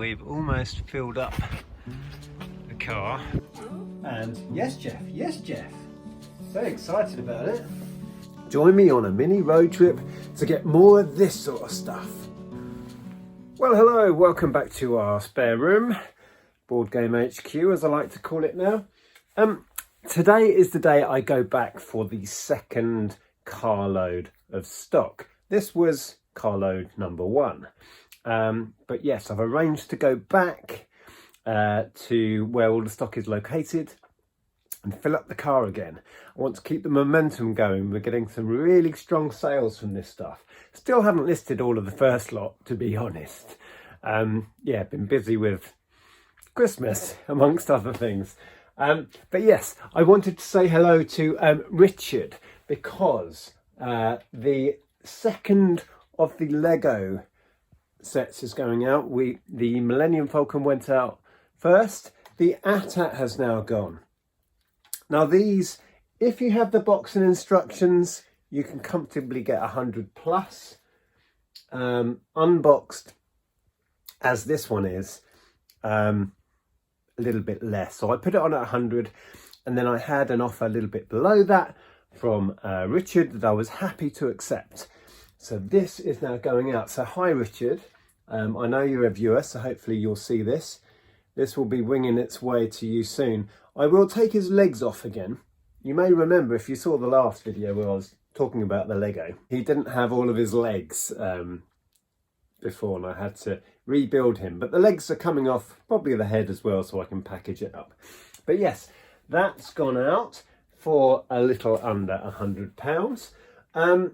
we've almost filled up the car. And yes Jeff, very excited about it. Join me on a mini road trip to get more of this sort of stuff. Well, hello, welcome back to our spare room, Board Game HQ as I like to call it now. Today is the day I go back for the second carload of stock. This was carload number 1. But yes, I've arranged to go back to where all the stock is located and fill up the car again. I want to keep the momentum going. We're getting some really strong sales from this stuff. Still haven't listed all of the first lot, to be honest. Yeah, been busy with Christmas amongst other things. But yes, I wanted to say hello to Richard because the second of the Lego sets is going out. The Millennium Falcon went out first. The AT-AT has now gone. Now these, if you have the box and instructions, you can comfortably get 100 plus. Unboxed, as this one is, a little bit less. So I put it on at 100, and then I had an offer a little bit below that from Richard that I was happy to accept. So this is now going out. So hi Richard, I know you're a viewer, so hopefully you'll see this. This will be winging its way to you soon. I will take his legs off again. You may remember if you saw the last video where I was talking about the Lego, he didn't have all of his legs before and I had to rebuild him. But the legs are coming off, probably the head as well, so I can package it up. But yes, that's gone out for a little under £100.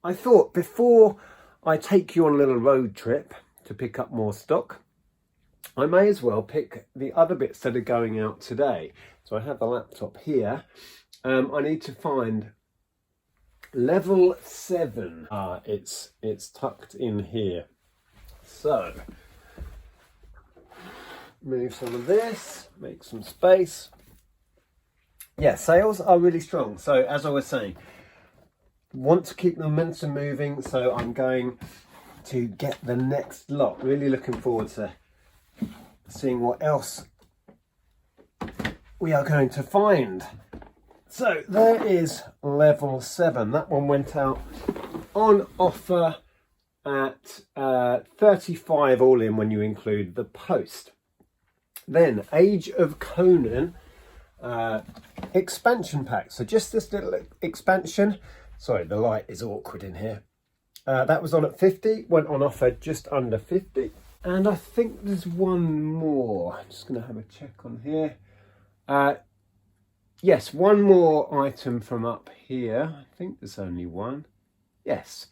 I thought before I take you on a little road trip to pick up more stock, I may as well pick the other bits that are going out today. So I have the laptop here. I need to find level 7. It's tucked in here. So move some of this, make some space. Yeah, sales are really strong. So as I was saying, want to keep the momentum moving. So I'm going to get the next lot. Really looking forward to seeing what else we are going to find. So there is level 7. That one went out on offer at 35 all in when you include the post. Then Age of Conan expansion pack. So just this little expansion. Sorry, the light is awkward in here. That was on at 50, went on offer just under 50. And I think there's one more. I'm just going to have a check on here. Yes, one more item from up here. I think there's only one. Yes.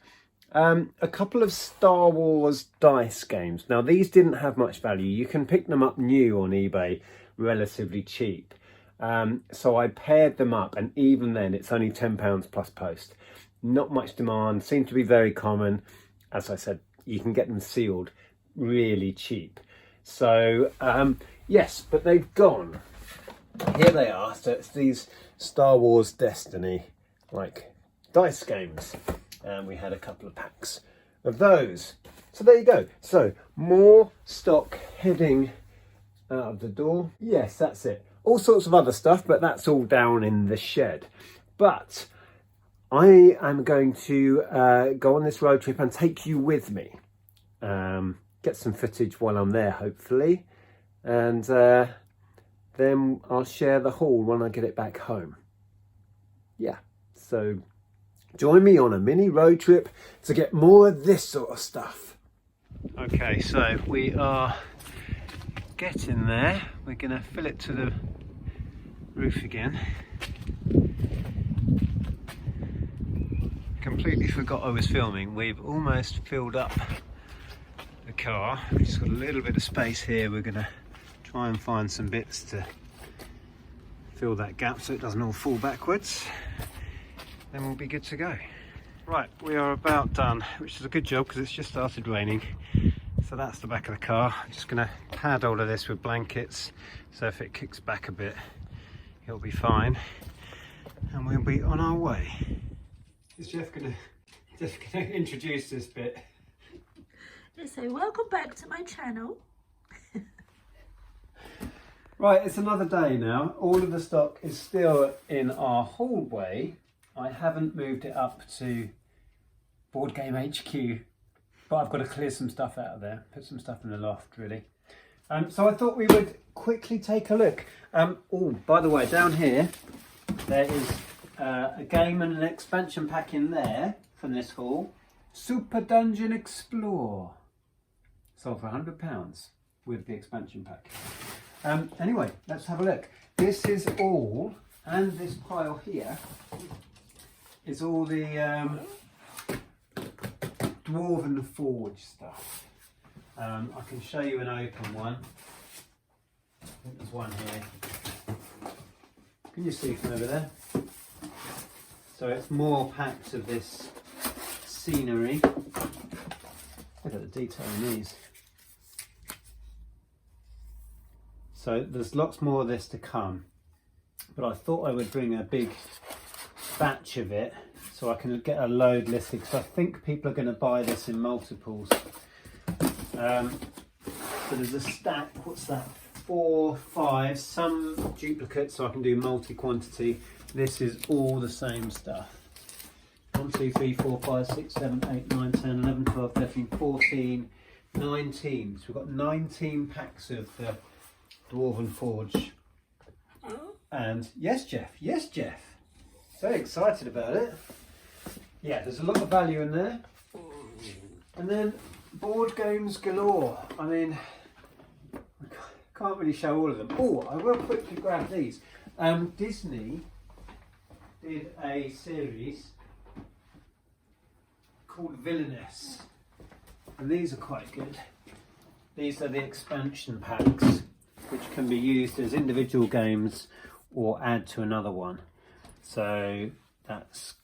A couple of Star Wars dice games. Now, these didn't have much value. You can pick them up new on eBay relatively cheap. So I paired them up, and even then, it's only £10 plus post. Not much demand. Seem to be very common. As I said, you can get them sealed really cheap. So yes, but they've gone. Here they are. So it's these Star Wars Destiny like dice games, and we had a couple of packs of those. So there you go. So more stock heading out of the door. Yes, that's it. All sorts of other stuff, but that's all down in the shed. But I am going to go on this road trip and take you with me. Get some footage while I'm there, hopefully, and then I'll share the haul when I get it back home. Yeah, so join me on a mini road trip to get more of this sort of stuff. Okay, so we are getting there. We're going to fill it to the roof again. Completely forgot I was filming. We've almost filled up the car. We've just got a little bit of space here. We're going to try and find some bits to fill that gap so it doesn't all fall backwards. Then we'll be good to go. Right, we are about done, which is a good job because it's just started raining. So that's the back of the car. I'm just going to pad all of this with blankets, so if it kicks back a bit, it'll be fine. And we'll be on our way. Is Jeff going to introduce this bit? So welcome back to my channel. Right, it's another day now. All of the stock is still in our hallway. I haven't moved it up to Board Game HQ, but I've got to clear some stuff out of there, put some stuff in the loft, really. So I thought we would quickly take a look. Oh, by the way, down here, there is a game and an expansion pack in there from this haul. Super Dungeon Explore. Sold for £100 with the expansion pack. Anyway, let's have a look. This is all, and this pile here is all the Dwarven Forge stuff. I can show you an open one. I think there's one here. Can you see from over there? So it's more packs of this scenery. Look at the detail in these. So there's lots more of this to come, but I thought I would bring a big batch of it so I can get a load listed, because I think people are going to buy this in multiples. So there's a stack, what's that, 4, 5, some duplicates so I can do multi-quantity. This is all the same stuff. 1, 2, 3, 4, 5, 6, 7, 8, 9, 10, 11, 12, 13, 14, 19. So we've got 19 packs of the Dwarven Forge. And yes, Jeff, very excited about it. Yeah, there's a lot of value in there. And then board games galore. I mean, I can't really show all of them. Oh, I will quickly grab these. Disney did a series called Villainous, and these are quite good. These are the expansion packs, which can be used as individual games or add to another one. So that's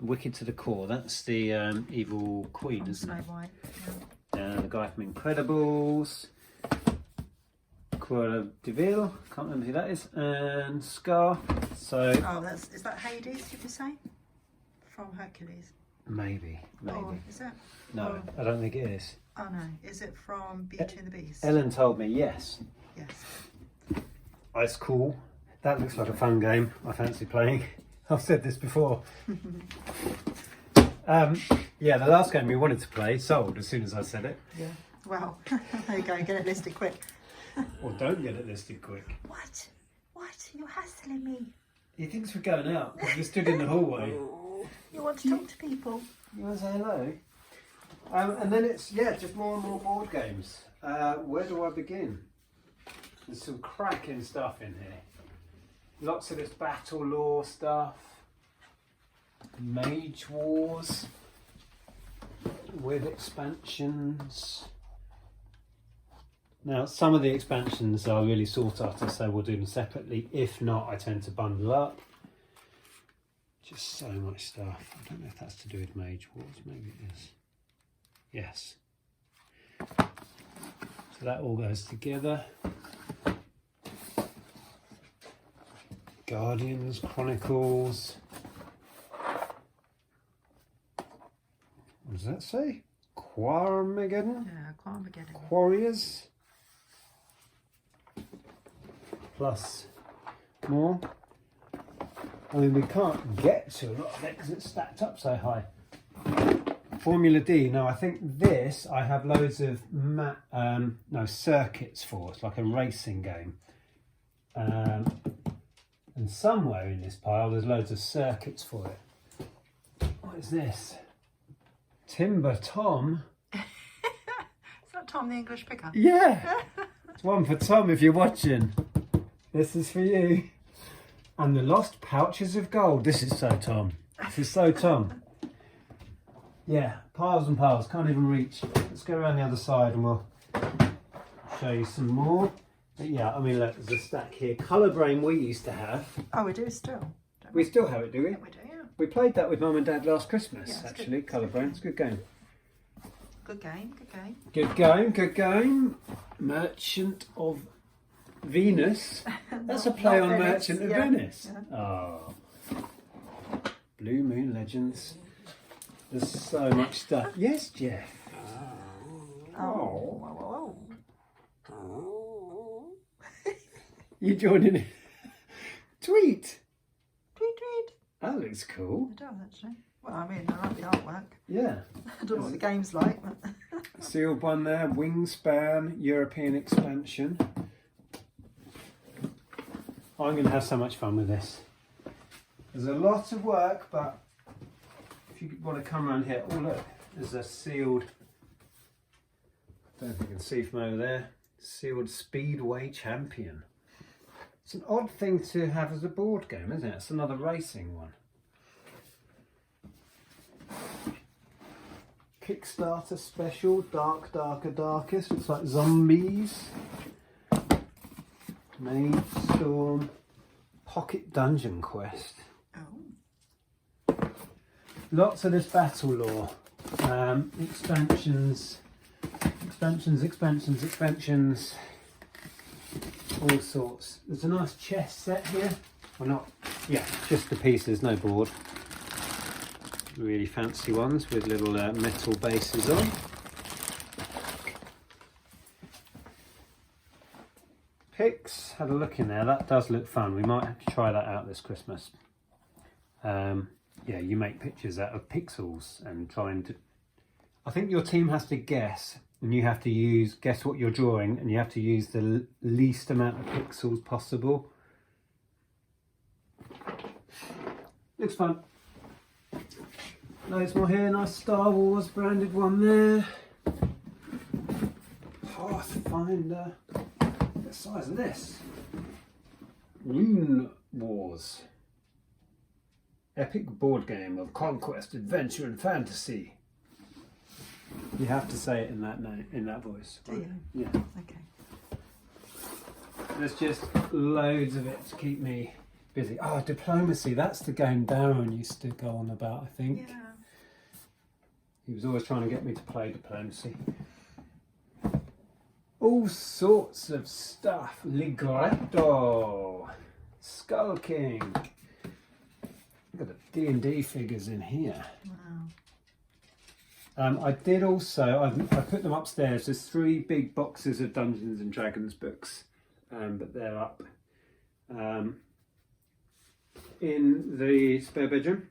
Wicked to the Core. That's the evil queen, isn't it? White. The guy from Incredibles, Cruella de Vil, can't remember who that is, and Scar. So Is that Hades? Did you say from Hercules? Maybe. Oh, is it? No, I don't think it is. Oh no, is it from Beauty and the Beast? Ellen told me yes. Yes. Oh, it's cool. That looks like a fun game. I fancy playing. I've said this before. Yeah, the last game we wanted to play sold as soon as I said it. Yeah. Well, there you go. Get it listed quick. Or don't get it listed quick. What? You're hassling me. He thinks we're going out. We stood in the hallway. You want to talk to people? You want to say hello? And then it's, just more and more board games. Where do I begin? There's some cracking stuff in here. Lots of this battle lore stuff. Mage Wars with expansions. Now, some of the expansions are really sought after, so we'll do them separately. If not, I tend to bundle up. Just so much stuff. I don't know if that's to do with Mage Wars. Maybe it is. Yes. So that all goes together. Guardians, Chronicles. What does that say? Quarmageddon? Yeah, Quarmageddon. Warriors. Plus more. I mean, we can't get to a lot of it because it's stacked up so high. Formula D. Now, I think this I have loads of circuits for. It's like a racing game. And somewhere in this pile there's loads of circuits for it. What is this? Timber Tom. Is that Tom the English picker? Yeah. It's one for Tom if you're watching. This is for you. And the Lost Pouches of Gold. This is so Tom. This is so Tom. Yeah, piles and piles. Can't even reach. Let's go around the other side and we'll show you some more. But yeah, I mean, look, there's a stack here. Colour Brain we used to have. Oh, we do still. We still have it, do we? Yeah, we do, yeah. We played that with Mum and Dad last Christmas, Yeah, actually. good. Colour Brain. It's a good game. Good game, good game. Good game, good game. Merchant of Venus. That's a play on Venice, Merchant of yeah. Venice. Yeah. Oh. Blue Moon Legends. There's so much stuff. Yes, Jeff. Oh. You joining in? Tweet. Tweet, tweet. That looks cool. It does actually. Well, I mean, I like the artwork. Yeah. I don't know what the game's like, but Sealed one there. Wingspan European expansion. I'm going to have so much fun with this. There's a lot of work, but if you want to come around here, oh look, there's a sealed, I don't know if you can see from over there, sealed Speedway Champion. It's an odd thing to have as a board game, isn't it? It's another racing one. Kickstarter special, Dark, Darker, Darkest. Looks like zombies. Maid Storm. Pocket Dungeon Quest. oh, Lots of this battle lore. Expansions. All sorts. There's a nice chess set here. Well, not, yeah, just the pieces, no board. Really fancy ones with little metal bases on. Picks, had a look in there. That does look fun. We might have to try that out this Christmas. Yeah, you make pictures out of pixels and trying to. I think your team has to guess, and you have to guess what you're drawing, and you have to use the least amount of pixels possible. Looks fun. Loads more here, nice Star Wars branded one there. Pathfinder. The size of this. Rune Wars. Epic board game of conquest, adventure and fantasy. You have to say it in that voice. do you? Yeah. Okay. There's just loads of it to keep me busy. Oh, diplomacy, that's the game Darren used to go on about, I think. Yeah. He was always trying to get me to play diplomacy. All sorts of stuff. Ligretto. Skull King. Got the D&D figures in here. Wow. I did also, I put them upstairs. There's 3 big boxes of Dungeons and Dragons books, but they're up in the spare bedroom,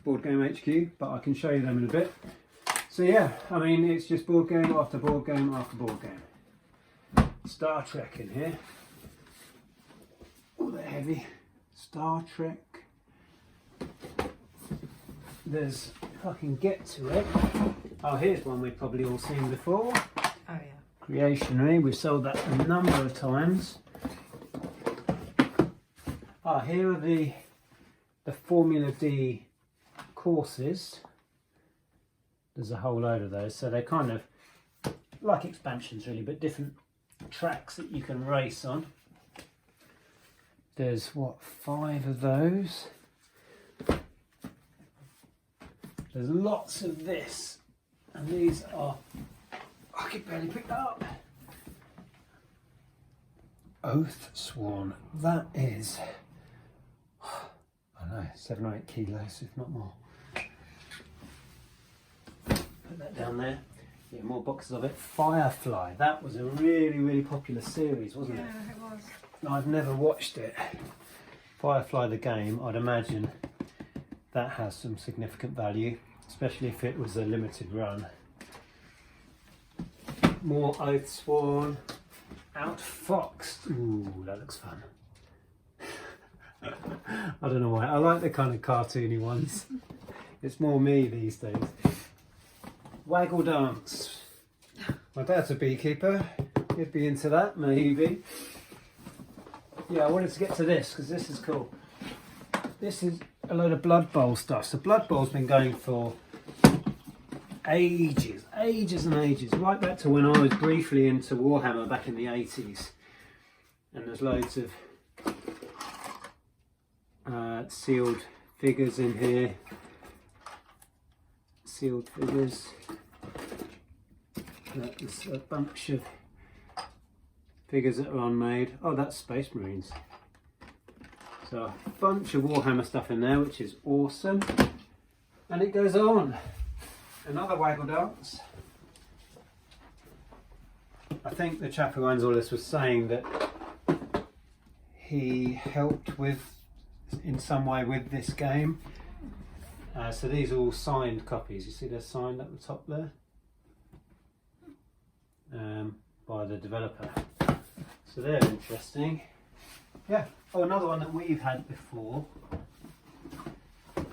Board Game HQ, but I can show you them in a bit. So yeah, I mean, it's just board game after board game after board game. Star Trek in here. Oh, they're heavy. Star Trek. There's, if I can get to it. Oh, here's one we've probably all seen before. Oh yeah. Creationary, we've sold that a number of times. Ah, here are the Formula D courses. There's a whole load of those, so they're kind of like expansions really, but different tracks that you can race on. There's what, 5 of those. There's lots of this, and these are, I could barely pick that up. Oath Sworn, that is, I don't know, 7 or 8 kilos, if not more. Put that down there. Yeah, more boxes of it. Firefly, that was a really, really popular series, wasn't it? Yeah, it was. I've never watched it. Firefly the game, I'd imagine that has some significant value, especially if it was a limited run. More Oath Sworn. Outfoxed. Ooh, that looks fun. I don't know why. I like the kind of cartoony ones. It's more me these days. Waggle Dance. My dad's a beekeeper. He'd be into that, maybe. Yeah, I wanted to get to this because this is cool. This is a load of Blood Bowl stuff. So Blood Bowl's been going for ages and ages, right back to when I was briefly into Warhammer back in the 80s. And there's loads of sealed figures in here. Sealed figures. There's a bunch of figures that are unmade. Oh, that's Space Marines. So a bunch of Warhammer stuff in there, which is awesome. And it goes on. Another Waggle Dance. I think the chap who owns all this was saying that he helped with in some way with this game. So these are all signed copies. You see they're signed at the top there by the developer. So they're interesting. Yeah. Oh, another one that we've had before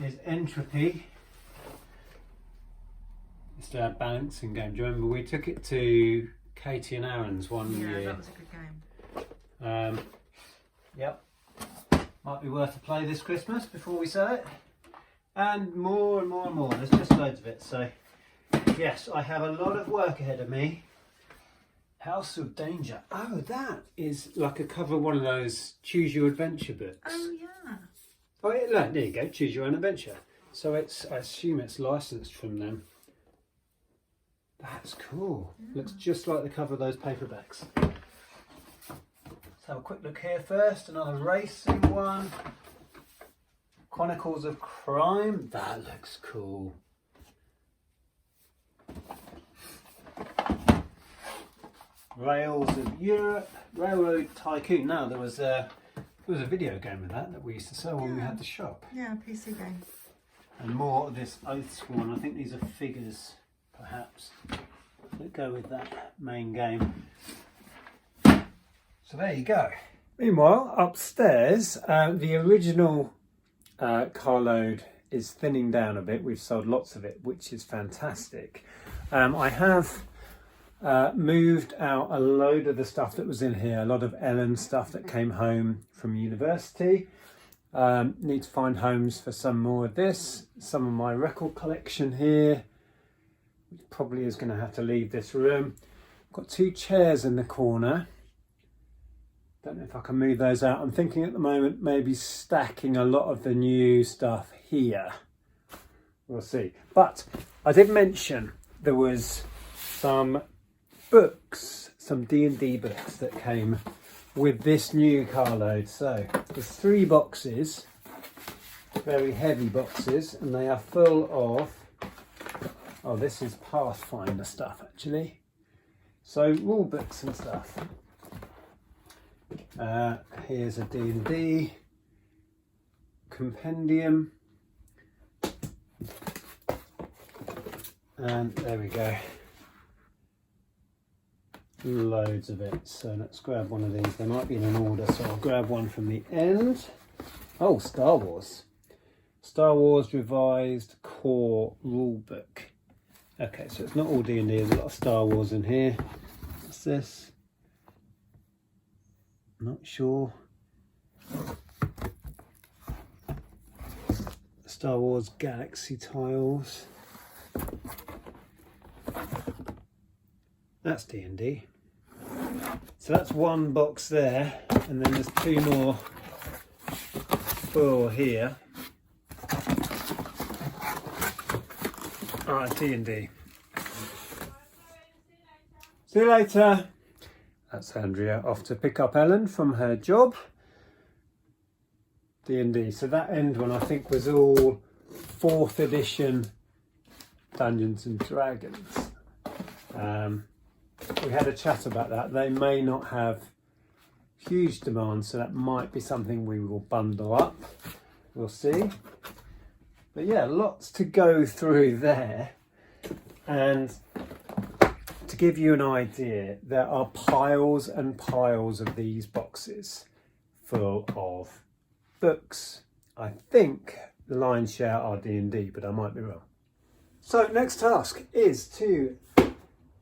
is Entropy. It's a balancing game. Do you remember we took it to Katie and Aaron's one year? Yeah, that was a good game. Yep. Might be worth a play this Christmas before we sell it. And more and more and more. There's just loads of it. So, yes, I have a lot of work ahead of me. House of Danger. Oh, that is like a cover of one of those Choose Your Adventure books. Oh, yeah. Oh, yeah, there you go. Choose Your Own Adventure. So it's, I assume it's licensed from them. That's cool. Yeah. Looks just like the cover of those paperbacks. Let's have a quick look here first. Another racing one. Chronicles of Crime. That looks cool. Rails of Europe. Railroad Tycoon. Now there was a video game of that we used to sell when we had the shop. Yeah, PC game. And more of this Oathsworn. I think these are figures, perhaps, that go with that main game. So there you go. Meanwhile, upstairs, the original carload is thinning down a bit. We've sold lots of it, which is fantastic. I have moved out a load of the stuff that was in here, a lot of Ellen stuff that came home from university. Need to find homes for some more of this. Some of my record collection here, which probably is going to have to leave this room. Got 2 chairs in the corner. Don't know if I can move those out. I'm thinking at the moment maybe stacking a lot of the new stuff here. We'll see. But I did mention there was some books, some D&D books that came with this new carload. So there's 3 boxes, very heavy boxes, and they are full of, oh, this is Pathfinder stuff actually. So rule books and stuff. Here's a D&D compendium, and there we go, loads of it. So let's grab one of these. They might be in an order, so I'll grab one from the end. Oh, Star Wars Revised Core Rulebook. Okay, so it's not all D&D, there's a lot of Star Wars in here. What's this? Not sure. Star Wars Galaxy Tiles. That's D&D. So that's one box there, and then there's 2 more full here. Alright, D&D. See you later. That's Andrea off to pick up Ellen from her job. D&D. So that end one I think was all 4th edition Dungeons and Dragons. We had a chat about that. They may not have huge demand, so that might be something we will bundle up. We'll see. But yeah, lots to go through there. And to give you an idea, there are piles and piles of these boxes full of books. I think the lion's share are D&D, but I might be wrong. So next task is to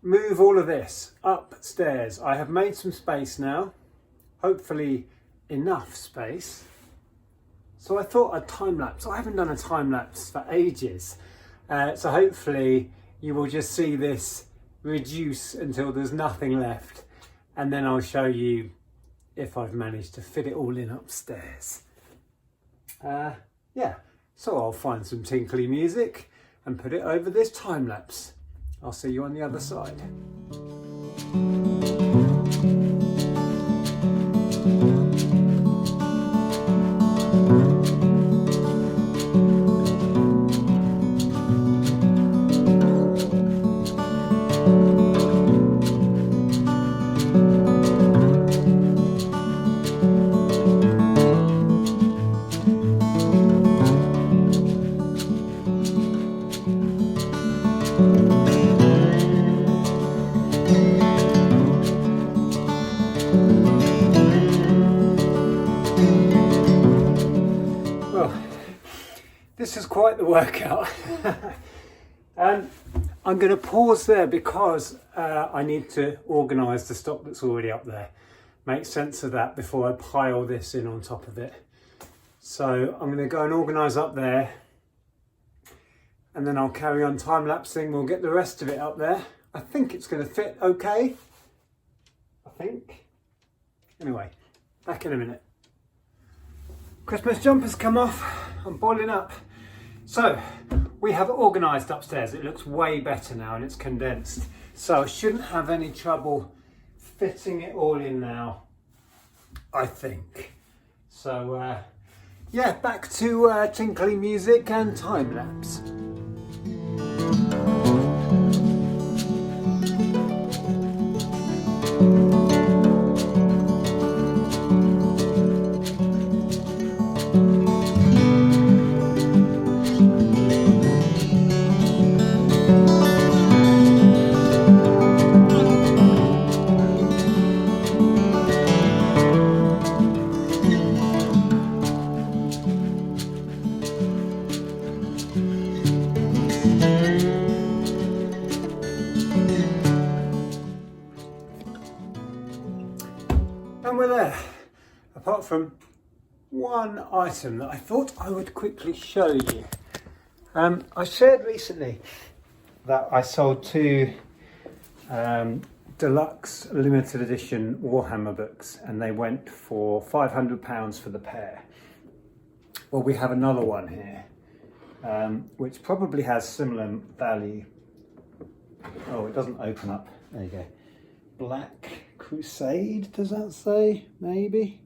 move all of this upstairs. I have made some space now, hopefully enough space. So I thought I'd time lapse. I haven't done a time lapse for ages. So hopefully you will just see this reduce until there's nothing left, and then I'll show you if I've managed to fit it all in upstairs. Yeah, so I'll find some tinkly music and put it over this time lapse. I'll see you on the other side. Well, this is quite the workout. And I'm going to pause there because I need to organise the stock that's already up there. Make sense of that before I pile this in on top of it. So I'm going to go and organise up there, and then I'll carry on time-lapsing. We'll get the rest of it up there. I think it's going to fit okay. I think. Anyway, back in a minute. Christmas jumper's come off. I'm boiling up. So we have organised upstairs. It looks way better now and it's condensed. So I shouldn't have any trouble fitting it all in now, I think. So yeah, back to tinkly music and time lapse. And we're there, apart from one item that I thought I would quickly show you. I shared recently that I sold two deluxe limited edition Warhammer books, and they went for £500 for the pair. Well, we have another one here, which probably has similar value. Oh, it doesn't open up. There you go. Black Crusade, does that say? Maybe.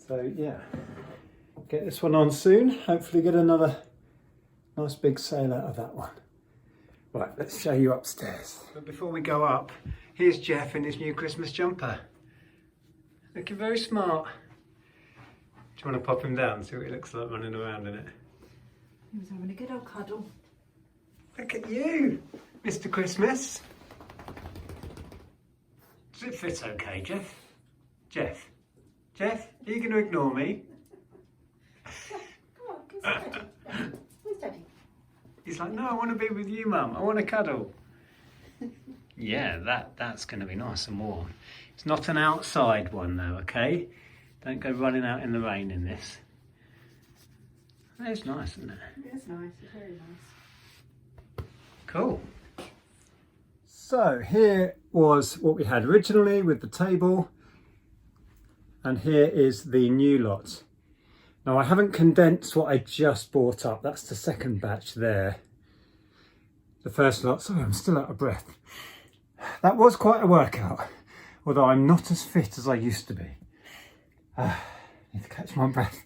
So yeah, get this one on soon. Hopefully get another nice big sale out of that one. Right, let's show you upstairs. But before we go up, here's Jeff in his new Christmas jumper. Looking very smart. Do you want to pop him down and see what he looks like running around in it? He was having a good old cuddle. Look at you, Mr. Christmas. Does it fit okay, Jeff? Jeff? Jeff, are you going to ignore me? Come on, go see Daddy. Where's Daddy? He's like, no, I want to be with you, Mum. I want to cuddle. Yeah, that's going to be nice and warm. It's not an outside one though, okay? Don't go running out in the rain in this. It's nice, isn't it? It is nice, it's very nice. Cool. So here was what we had originally with the table, and here is the new lot. Now I haven't condensed what I just bought up. That's the second batch there. The first lot, sorry, I'm still out of breath. That was quite a workout, although I'm not as fit as I used to be. Need to catch my breath.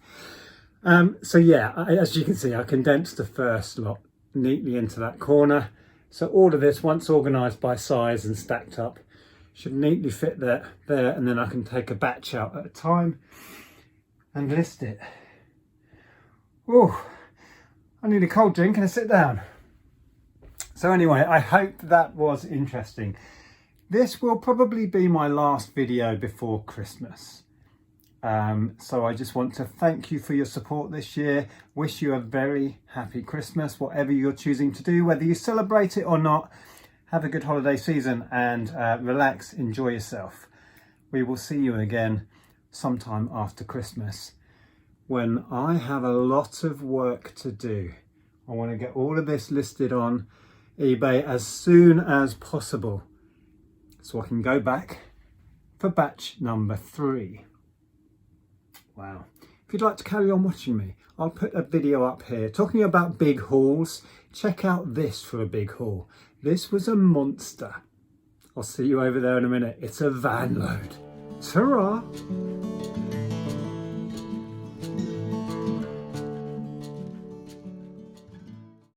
So yeah, as you can see, I condensed the first lot neatly into that corner. So all of this, once organised by size and stacked up, should neatly fit there, and then I can take a batch out at a time and list it. Oh, I need a cold drink and a sit down. So anyway, I hope that was interesting. This will probably be my last video before Christmas. So I just want to thank you for your support this year. Wish you a very happy Christmas, whatever you're choosing to do, whether you celebrate it or not. Have a good holiday season and relax, enjoy yourself. We will see you again sometime after Christmas when I have a lot of work to do. I want to get all of this listed on eBay as soon as possible so I can go back for batch number 3. Wow. If you'd like to carry on watching me, I'll put a video up here talking about big hauls. Check out this for a big haul. This was a monster. I'll see you over there in a minute. It's a van load. Ta-ra!